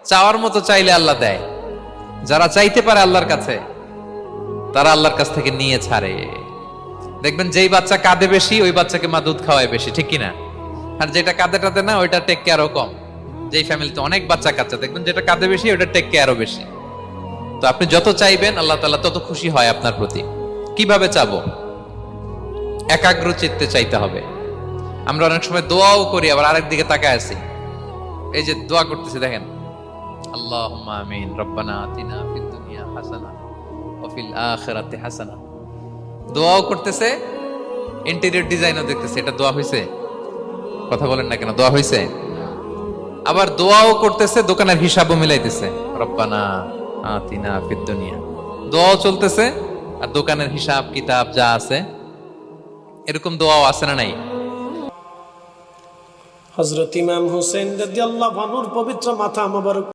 চাওয়ার মতো চাইলে আল্লাহ দেয়। যারা চাইতে পারে আল্লাহর কাছে, তারা আল্লাহর কাছ থেকে নিয়ে ছাড়ে। দেখবেন যেই বাচ্চা কাঁদে বেশি, ওই বাচ্চাকে মা দুধ খাওয়ায় বেশি, ঠিক কিনা? আর যেটা কাঁদে টাদে না, ওইটা টেক কেয়ারও কম। যেই ফ্যামিলিতে অনেক বাচ্চা কাচ্চা, দেখবেন যেটা কাঁদে বেশি, ওইটা টেক কেয়ারও বেশি। তো আপনি যত চাইবেন, আল্লাহ তাআলা তত খুশি হয় আপনার প্রতি। কিভাবে চাবো? একাগ্র চিত্তে চাইতে হবে। আমরা অনেক সময় দোয়াও করি, আবার আরেক দিকে তাকায় আছি। এই যে দোয়া করতেছি, দেখেন, আল্লাহুম্মা আমিন, রব্বানা আতিনা ফিদ দুনিয়া হাসানা ওয়া ফিল আখিরাতি হাসানা। দোয়াও করতেছে, ইন্টেরিয়র ডিজাইনও দেখতেছে। এটা দোয়া হইছে? কথা বলেন না কেন? দোয়া হইছে? আবার দোয়াও করতেছে, দোকানের হিসাবও মিলাইতেছে, রব্বানা আতিনা ফিদ দুনিয়া। দোয়াও চলতেছে, আর দোকানের হিসাব কিতাব যা আছে, এরকম দোয়াও আছে না নাই? হযরত ইমাম হুসাইন রাদিয়াল্লাহু আনহুর পবিত্র মাথা মোবারক